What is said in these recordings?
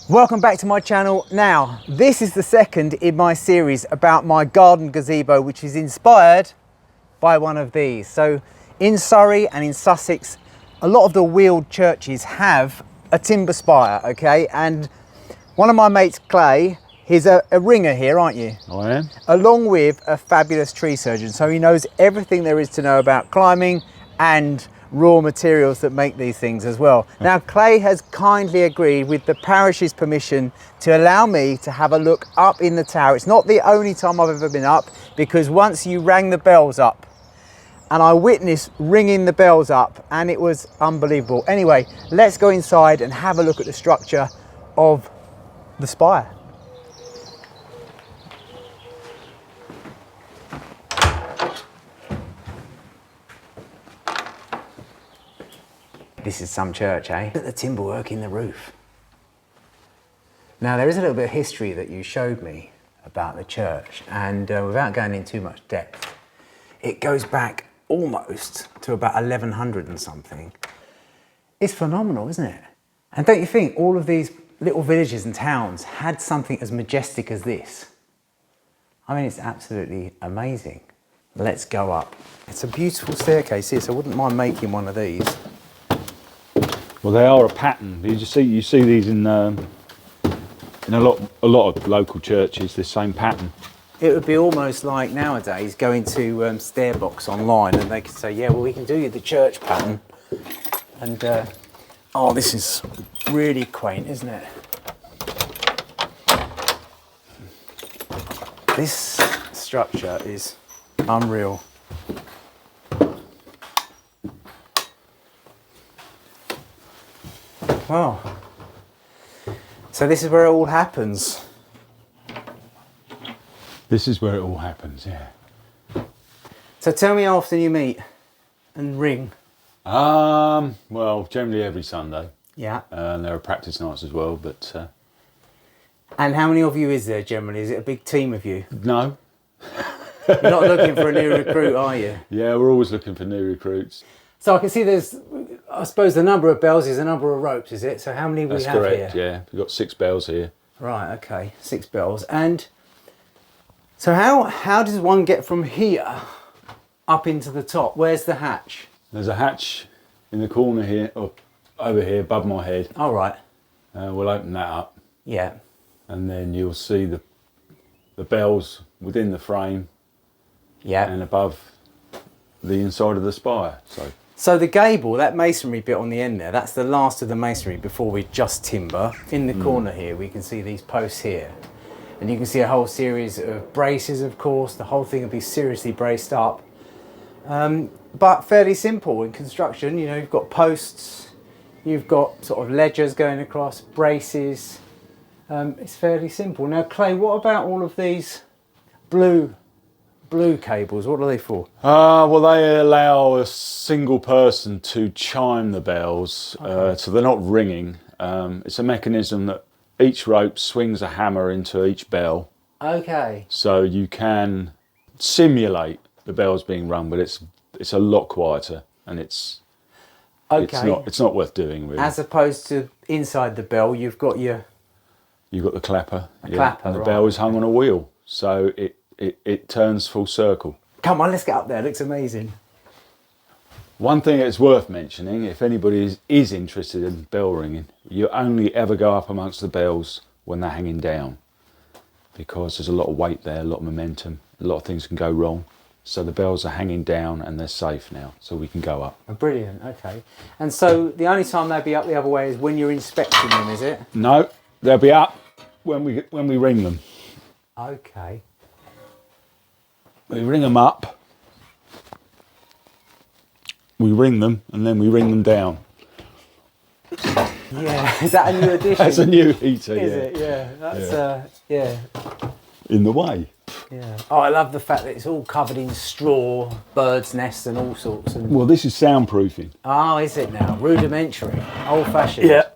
Welcome back to my channel. Now, this is the second in my series about my garden gazebo, which is inspired by one of these. So in Surrey and in Sussex, a lot of the wheeled churches have a timber spire, okay? And one of my mates, Clay, he's a ringer here, aren't you? I am. Along with a fabulous tree surgeon. So he knows everything there is to know about climbing and raw materials that make these things as well. Now, Clay has kindly agreed with the parish's permission to allow me to have a look up in the tower. It's not the only time I've ever been up, because once you rang the bells up and I witnessed ringing the bells up and it was unbelievable. Anyway, let's go inside and have a look at the structure of the spire. This is some church, eh? Look at the timber work in the roof. Now, there is a little bit of history that you showed me about the church, and without going into too much depth, it goes back almost to about 1100 and something. It's phenomenal, isn't it? And don't you think all of these little villages and towns had something as majestic as this? I mean, it's absolutely amazing. Let's go up. It's a beautiful staircase here, so I wouldn't mind making one of these. Well, they are a pattern. You see these in a lot of local churches. This same pattern. It would be almost like nowadays going to Stairbox online, and they could say, "Yeah, well, we can do the church pattern." And oh, this is really quaint, isn't it? This structure is unreal. Wow. So this is where it all happens. This is where it all happens, yeah. So tell me how often you meet and ring. Well, generally every Sunday. Yeah. And there are practice nights as well, but... And how many of you is there generally? Is it a big team of you? No. You're not looking for a new recruit, are you? Yeah, we're always looking for new recruits. So I can see there's, I suppose the number of bells is the number of ropes, is it? So how many That's we have correct, here? yeah. We've got 6 bells here. Right, okay, 6 bells. And so how does one get from here up into the top? Where's the hatch? There's a hatch in the corner here, or over here above my head. All right. We'll open that up. Yeah. And then you'll see the bells within the frame. Yeah. And above the inside of the spire. So the gable, that masonry bit on the end there, that's the last of the masonry before we just timber. In the corner here, we can see these posts here. And you can see a whole series of braces, of course. The whole thing will be seriously braced up. But fairly simple in construction. You know, you've got posts, you've got sort of ledgers going across, braces. It's fairly simple. Now, Clay, what about all of these blue cables? What are they for? Well, they allow a single person to chime the bells, Okay. so they're not ringing. It's a mechanism that each rope swings a hammer into each bell. Okay. So you can simulate the bells being rung, but it's a lot quieter, and it's not worth doing, really. As opposed to inside the bell, you've got the clapper. Clapper, and the right. bell is hung on a wheel, so it turns full circle. Come on, let's get up there. It looks amazing. One thing that's worth mentioning, if anybody is interested in bell ringing, you only ever go up amongst the bells when they're hanging down, because there's a lot of weight there, a lot of momentum, a lot of things can go wrong. So the bells are hanging down and they're safe now, so we can go up. Brilliant, okay. And so the only time they'll be up the other way is when you're inspecting them, is it? No, they'll be up when we ring them. Okay. We ring them up, we ring them, and then we ring them down. Yeah, is that a new addition? That's a new heater, Is it? Yeah, that's yeah. In the way. Yeah. Oh, I love the fact that it's all covered in straw, birds' nests and all sorts. And... Well, this is soundproofing. Oh, is it now? Rudimentary, old-fashioned. Yeah.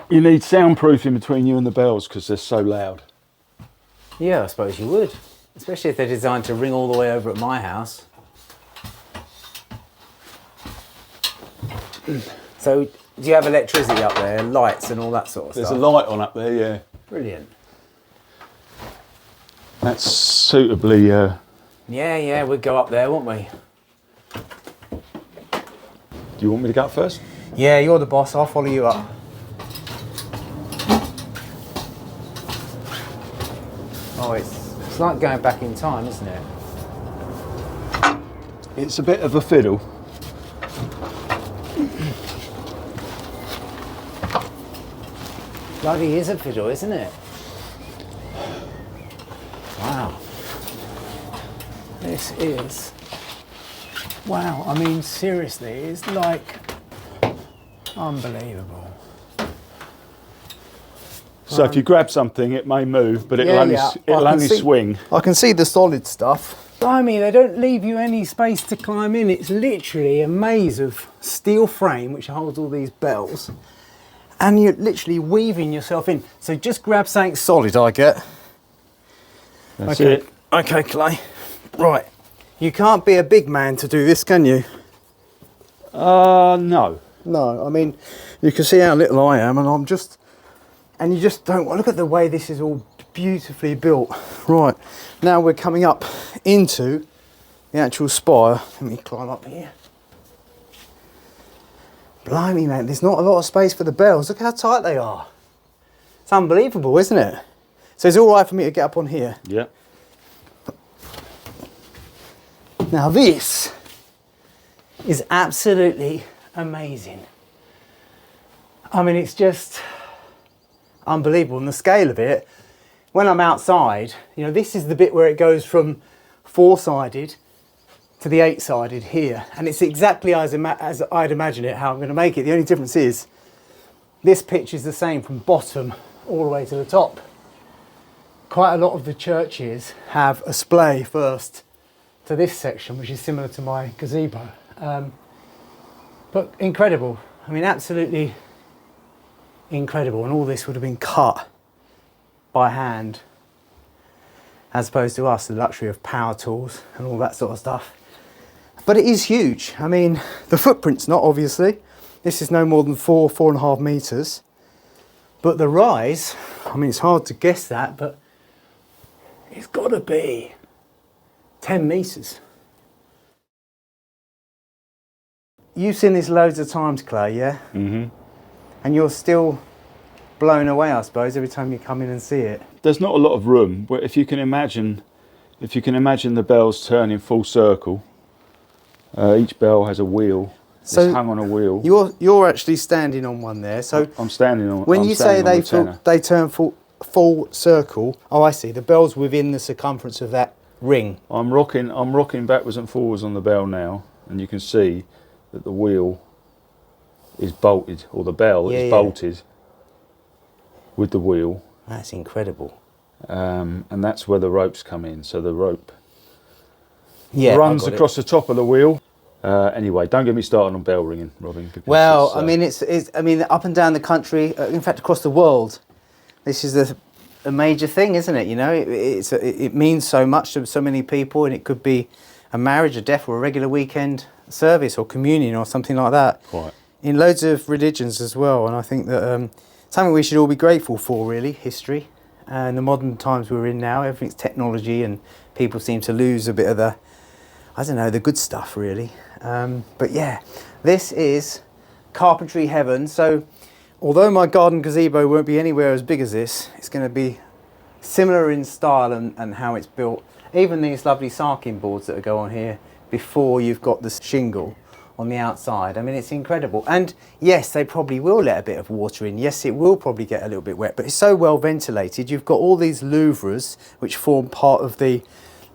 You need soundproofing between you and the bells because they're so loud. Yeah, I suppose you would. Especially if they're designed to ring all the way over at my house. So Do you have electricity up there, lights and all that sort of There's stuff? a light on up there, yeah. Brilliant. That's suitably... Yeah, we'd go up there, wouldn't we? Do you want me to go up first? Yeah, you're the boss, I'll follow you up. Oh, it's like going back in time, isn't it? It's a bit of a fiddle. Bloody is a fiddle, isn't it? Wow. This is... Wow, I mean, seriously, it's like... Unbelievable. So if you grab something, it may move, but it'll only swing. I can see the solid stuff. Blimey, they don't leave you any space to climb in. It's literally a maze of steel frame which holds all these bells. And you're literally weaving yourself in. So just grab something solid, I get. That's it. Okay, Clay. Right. You can't be a big man to do this, can you? No. No, I mean, you can see how little I am, and I'm just... And you just don't... Look at the way this is all beautifully built. Right. Now we're coming up into the actual spire. Let me climb up here. Blimey, man, there's not a lot of space for the bells. Look how tight they are. It's unbelievable, isn't it? So it's all right for me to get up on here. Yeah. Now this is absolutely amazing. I mean, it's just unbelievable. And the scale of it, when I'm outside, you know, this is the bit where it goes from 4-sided to the 8-sided here, and it's exactly as I'd imagine it, how I'm going to make it. The only difference is this pitch is the same from bottom all the way to the top. Quite a lot of the churches have a splay first to this section, which is similar to my gazebo, but incredible. I mean, absolutely incredible. And all this would have been cut by hand, as opposed to us, the luxury of power tools and all that sort of stuff. But it is huge. I mean, the footprint's not, obviously. This is no more than 4.5 meters. But the rise, I mean, it's hard to guess that, but it's got to be 10 meters. You've seen this loads of times, Clay, yeah? Mm-hmm. And you're still blown away, I suppose, every time you come in and see it. There's not a lot of room, but if you can imagine the bells turning full circle, each bell has a wheel. So it's hung on a wheel. You're actually standing on one there. So I'm standing on. When you say they turn full circle, oh, I see. The bell's within the circumference of that ring. I'm rocking backwards and forwards on the bell now, and you can see that the wheel is bolted, or the bell is bolted with the wheel. That's incredible. And that's where the ropes come in. So the rope runs across the top of the wheel. Anyway, don't get me started on bell ringing, Robin. Well, I mean, it's up and down the country, in fact, across the world, this is a major thing, isn't it? You know, it means so much to so many people, and it could be a marriage, a death, or a regular weekend service, or communion, or something like that. Quite. In loads of religions as well, and I think that something we should all be grateful for, really, history. And the modern times we're in now, everything's technology, and people seem to lose a bit of the, I don't know, the good stuff, really. But yeah, this is carpentry heaven. So although my garden gazebo won't be anywhere as big as this, it's going to be similar in style and how it's built. Even these lovely sarking boards that go on here before you've got the shingle on the outside. I mean, it's incredible. And yes, they probably will let a bit of water in. Yes, it will probably get a little bit wet, but it's so well ventilated. You've got all these louvres which form part of the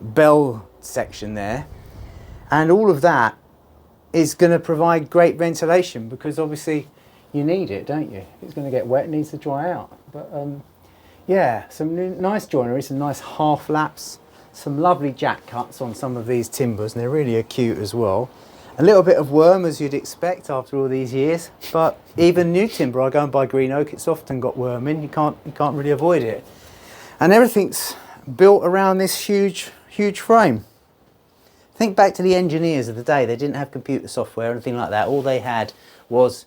bell section there. And all of that is going to provide great ventilation, because obviously you need it, don't you? If it's going to get wet, it needs to dry out. But yeah, some nice joinery, some nice half laps, some lovely jack cuts on some of these timbers, and they're really acute as well. A little bit of worm, as you'd expect after all these years, but even new timber, I go and buy green oak, it's often got worm in. You can't really avoid it. And everything's built around this huge frame. Think back to the engineers of the day. They didn't have computer software or anything like that. All they had was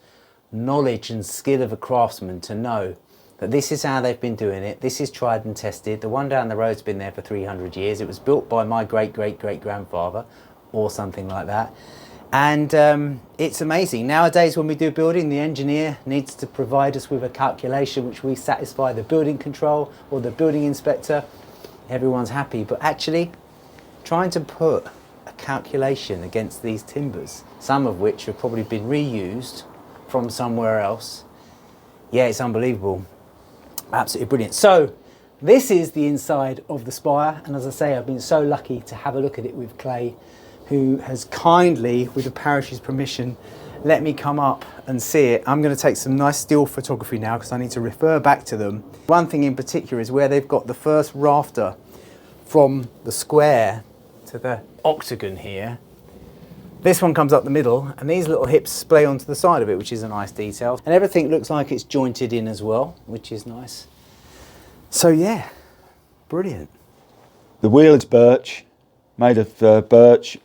knowledge and skill of a craftsman to know that this is how they've been doing it. This is tried and tested. The one down the road's been there for 300 years. It was built by my great-great-great-grandfather or something like that. And it's amazing. Nowadays, when we do building, the engineer needs to provide us with a calculation which we satisfy the building control or the building inspector. Everyone's happy. But actually, trying to put a calculation against these timbers, some of which have probably been reused from somewhere else, yeah, it's unbelievable. Absolutely brilliant. So, this is the inside of the Spire. And as I say, I've been so lucky to have a look at it with Clay, who has kindly, with the parish's permission, let me come up and see it. I'm going to take some nice still photography now because I need to refer back to them. One thing in particular is where they've got the first rafter from the square to the octagon here. This one comes up the middle and these little hips splay onto the side of it, which is a nice detail. And everything looks like it's jointed in as well, which is nice. So yeah, brilliant. The wheel is birch, made of birch,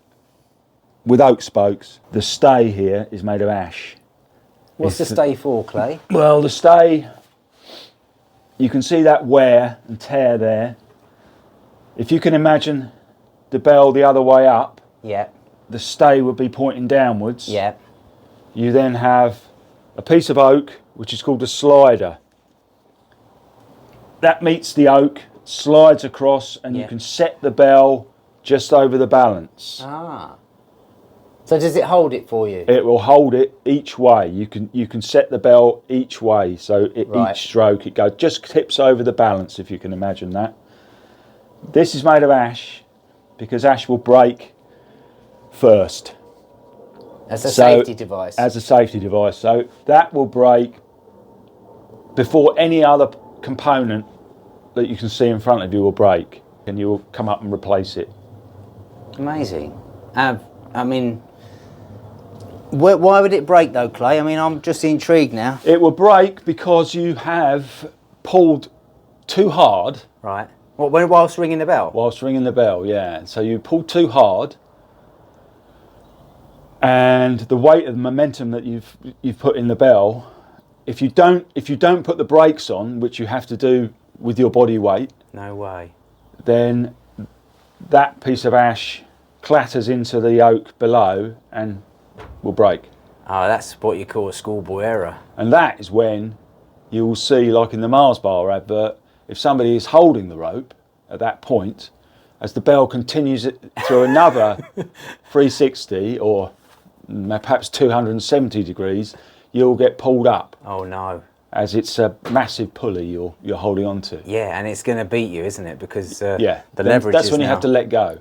with oak spokes. The stay here is made of ash. What's the stay for, Clay? Well, the stay, you can see that wear and tear there. If you can imagine the bell the other way up, Yeah. the stay would be pointing downwards. Yeah. You then have a piece of oak, which is called a slider. That meets the oak, slides across, and you can set the bell just over the balance. Ah. So does it hold it for you? It will hold it each way. You can set the bell each way, so each stroke it goes just tips over the balance, if you can imagine that. This is made of ash because ash will break first. As a safety device. As a safety device, so that will break before any other component that you can see in front of you will break, and you will come up and replace it. Amazing. I mean, why would it break though, Clay? I mean, I'm just intrigued now. It will break because you have pulled too hard. Right. What, whilst ringing the bell? Whilst ringing the bell, yeah. So you pull too hard, and the weight of the momentum that you've put in the bell, if you don't put the brakes on, which you have to do with your body weight, no way, then that piece of ash clatters into the oak below and will break. Oh, that's what you call a schoolboy error. And that is when you will see, like in the Mars bar advert, if somebody is holding the rope at that point, as the bell continues it through another 360 or perhaps 270 degrees, you'll get pulled up. Oh no. As it's a massive pulley you're holding on to. Yeah, and it's going to beat you, isn't it? Because the leverage that's when you have to let go.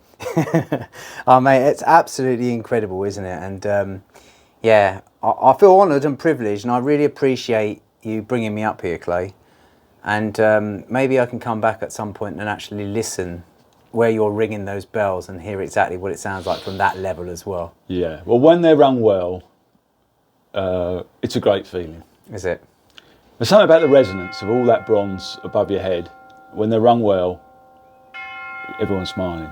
Oh mate, it's absolutely incredible, isn't it? And yeah, I feel honoured and privileged, and I really appreciate you bringing me up here, Clay. And maybe I can come back at some point and actually listen where you're ringing those bells and hear exactly what it sounds like from that level as well. Yeah, well, when they're rung well, it's a great feeling. Is it? There's something about the resonance of all that bronze above your head. When they're rung well, everyone's smiling.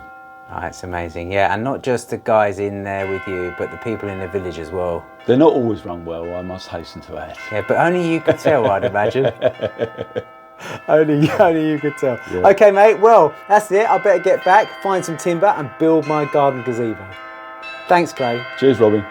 Oh, it's amazing, yeah. And not just the guys in there with you, but the people in the village as well. They're not always rung well, I must hasten to add. Yeah, but only you could tell, I'd imagine. only you could tell. Yeah. Okay, mate, well, that's it. I better get back, find some timber and build my garden gazebo. Thanks, Clay. Cheers, Robin.